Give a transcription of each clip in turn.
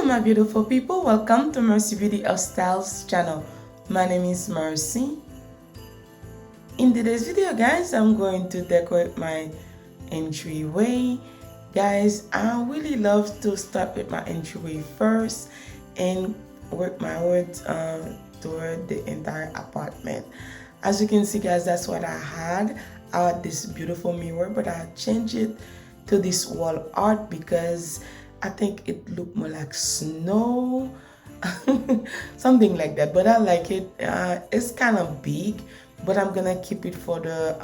my beautiful people, welcome to MercyBeauty Styles channel. My name is Mercy. In today's video guys, I'm going to decorate my entryway. Guys, I really love to start with my entryway first and work my way toward the entire apartment. As you can see guys, that's what I had. I had this beautiful mirror, but I changed it to this wall art because I think it looked more like snow, something like that, but I like it. It's kind of big, but I'm gonna keep it for the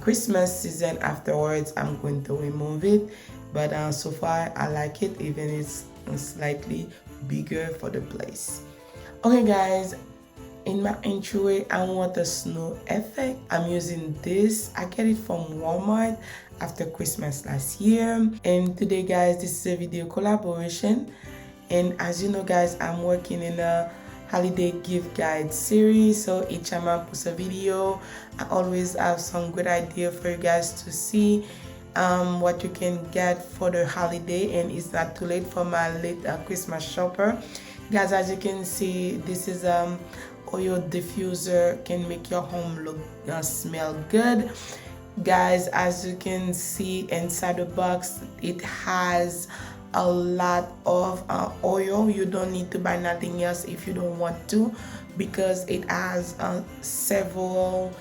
Christmas season. Afterwards I'm going to remove it, but so far I like it, even it's slightly bigger for the place. Okay guys, in my entryway I want a snow effect. I'm using this. I get it from Walmart after Christmas last year, and today guys, this is a video collaboration. And as you know guys, I'm working in a holiday gift guide series, so each time I post a video I always have some good idea for you guys to see what you can get for the holiday, and it's not too late for my late Christmas shopper. Guys, as you can see, this is oil diffuser, can make your home look smell good. Guys, as you can see inside the box, it has a lot of oil. You don't need to buy nothing else if you don't want to, because it has several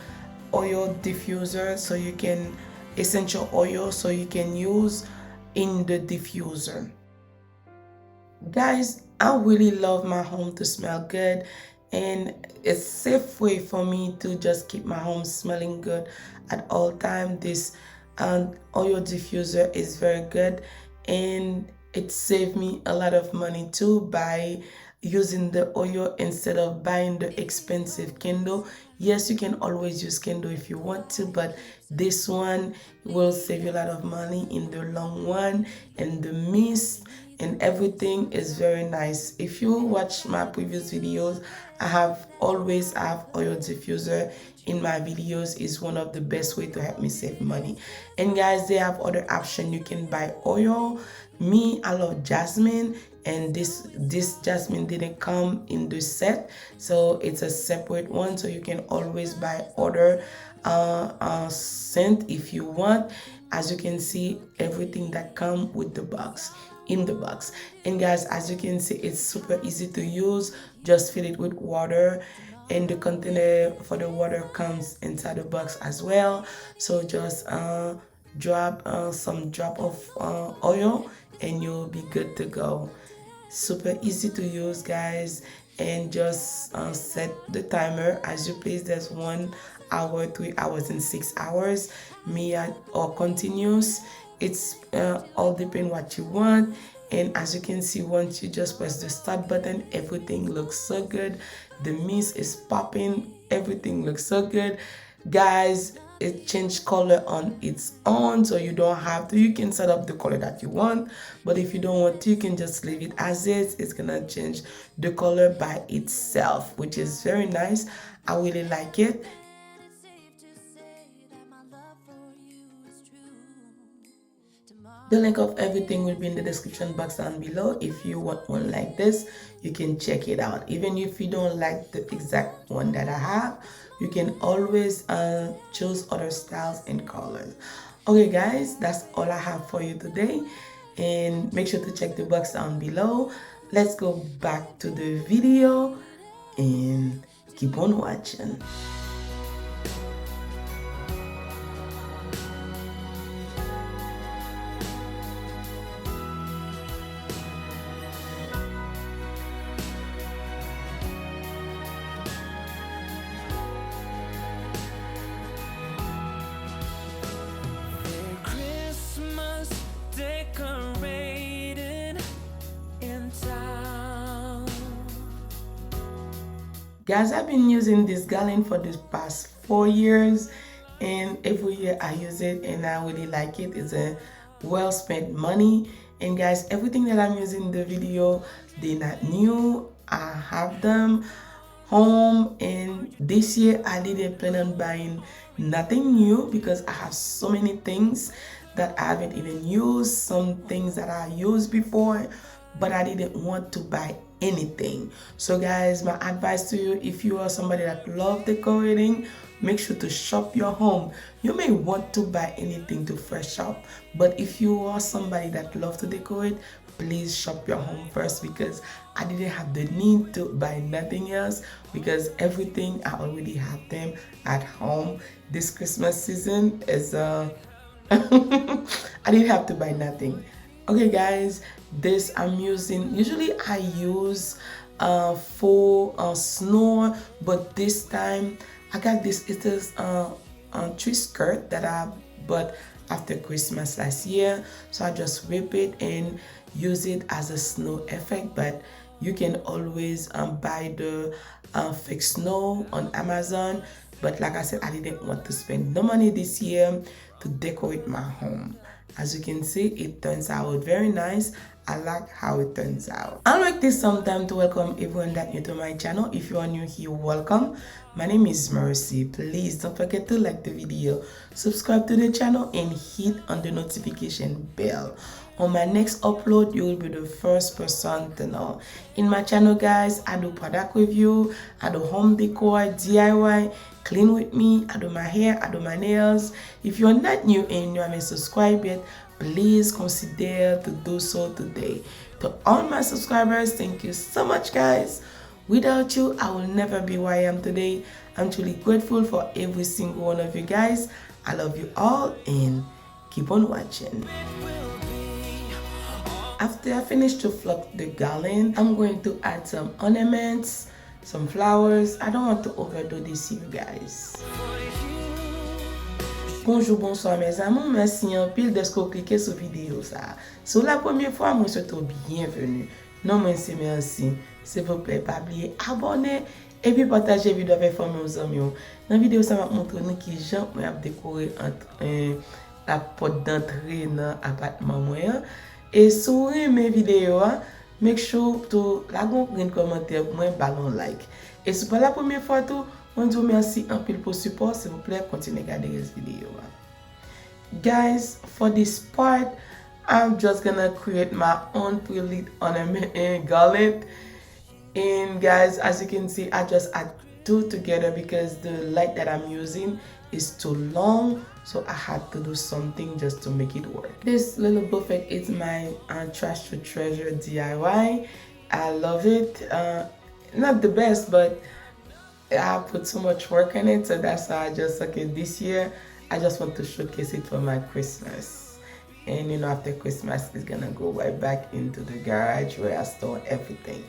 oil diffusers, so you can essential oil, so you can use in the diffuser. Guys, I really love my home to smell good, and it's a safe way for me to just keep my home smelling good at all time. This oil diffuser is very good, and it saved me a lot of money too by using the oil instead of buying the expensive candle. Yes, you can always use candle if you want to, but this one will save you a lot of money in the long run, and the mist and everything is very nice. If you watch my previous videos, I have always have oil diffuser in my videos. Is one of the best way to help me save money. And guys, they have other option. You can buy oil. Me, I love jasmine, and this jasmine didn't come in the set, so it's a separate one, so you can always buy other scent if you want. As you can see, everything that come with the box in the box. And guys, as you can see, it's super easy to use. Just fill it with water, and the container for the water comes inside the box as well. So just drop some drop of oil and you'll be good to go. Super easy to use guys, and just set the timer as you please. There's 1 hour, 3 hours, and 6 hours, or continuous. It's all depend what you want. And as you can see, once you just press the start button, everything looks so good. The mist is popping, everything looks so good guys. It changed color on its own, so you don't have to. You can set up the color that you want, but if you don't want to, you can just leave it as is. It's gonna change the color by itself, which is very nice. I really like it. The link of everything will be in the description box down below. If you want one like this, you can check it out. Even if you don't like the exact one that I have, you can always choose other styles and colors. Okay guys, that's all I have for you today, and make sure to check the box down below. Let's go back to the video and keep on watching. Guys, I've been using this garland for the past 4 years, and every year I use it, and I really like it. It's a well spent money. And guys, everything that I'm using in the video, they're not new. I have them home, and this year I didn't plan on buying nothing new because I have so many things that I haven't even used, some things that I used before, but I didn't want to buy anything. So guys, my advice to you, if you are somebody that love decorating, make sure to shop your home. You may want to buy anything to fresh up, but if you are somebody that love to decorate, please shop your home first, because I didn't have the need to buy nothing else, because everything I already have them at home. This Christmas season is I didn't have to buy nothing. Okay guys, this I'm using, usually I use for snow, but this time I got this. It is tree skirt that I bought after Christmas last year, so I just rip it and use it as a snow effect. But you can always buy the fake snow on Amazon. But like I said, I didn't want to spend no money this year to decorate my home. As you can see, it turns out very nice. I like how it turns out. I'll make this some time to welcome everyone that new to my channel. If you are new here, welcome. My name is Mercy. Please don't forget to like the video, subscribe to the channel, and hit on the notification bell. On my next upload, you will be the first person to know. In my channel guys, I do product review, I do home decor, DIY, clean with me, I do my hair, I do my nails. If you're not new and you haven't subscribed yet, please consider to do so today. To all my subscribers, thank you so much guys. Without you, I will never be where I am today. I'm truly grateful for every single one of you guys. I love you all and keep on watching. After I finish to fluff the garland, I'm going to add some ornaments, some flowers. I don't want to overdo this here guys. Bonjour, bonsoir mes amis, merci en pile de ce que vous cliquez sur vidéo ça. Si c'est la première fois, moi souhaite bienvenue. Non, moi c'est merci. S'il vous plaît, pas oublier abonner et puis partager la vidéo avec vos amis. Dans la vidéo, ça va montrer nous qui gens moi a décoré entre la porte d'entrée dans l'appartement moi. Et sur mes vidéos, make sure to la un commentaire pour moi, ballon like. Et si c'est pas la première fois tout, on vous merci un peu pour support. S'il vous plaît, continuez à regarder cette vidéo. Guys, for this part, I'm just gonna create my own pre-lit ornament and garland. And guys, as you can see, I just add two together because the light that I'm using is too long, so I had to do something just to make it work. This little buffet is my trash to treasure DIY. I love it. Not the best, but I put so much work in it, so that's why I just, okay, this year I just want to showcase it for my Christmas. And you know, after Christmas it's gonna go right back into the garage where I store everything.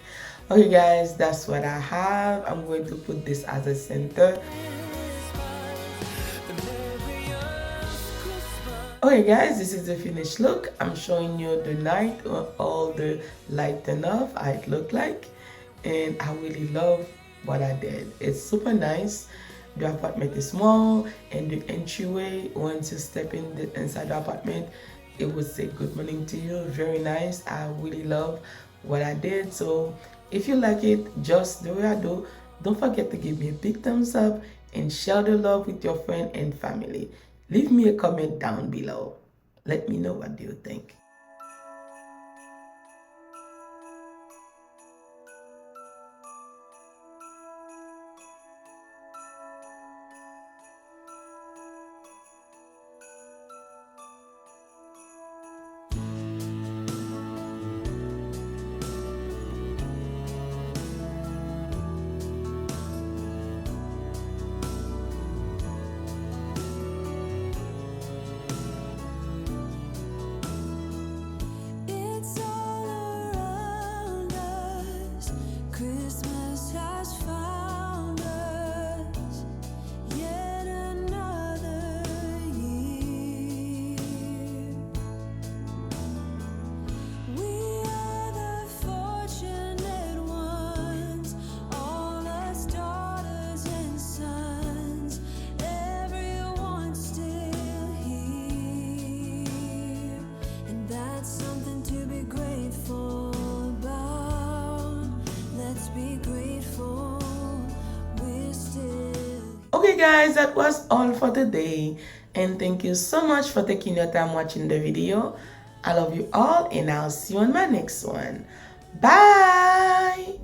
Okay guys, that's what I have. I'm going to put this as a center. Okay guys, this is the finished look. I'm showing you the night, all the light turned off, how it looked like, and I really love what I did. It's super nice. The apartment is small, and the entryway, once you step in inside the apartment, it would say good morning to you. Very nice. I really love what I did. So if you like it just the way I do, don't forget to give me a big thumbs up and share the love with your friend and family. Leave me a comment down below. Let me know what do you think. Okay guys, that was all for today, and thank you so much for taking your time watching the video. I love you all, and I'll see you on my next one. Bye.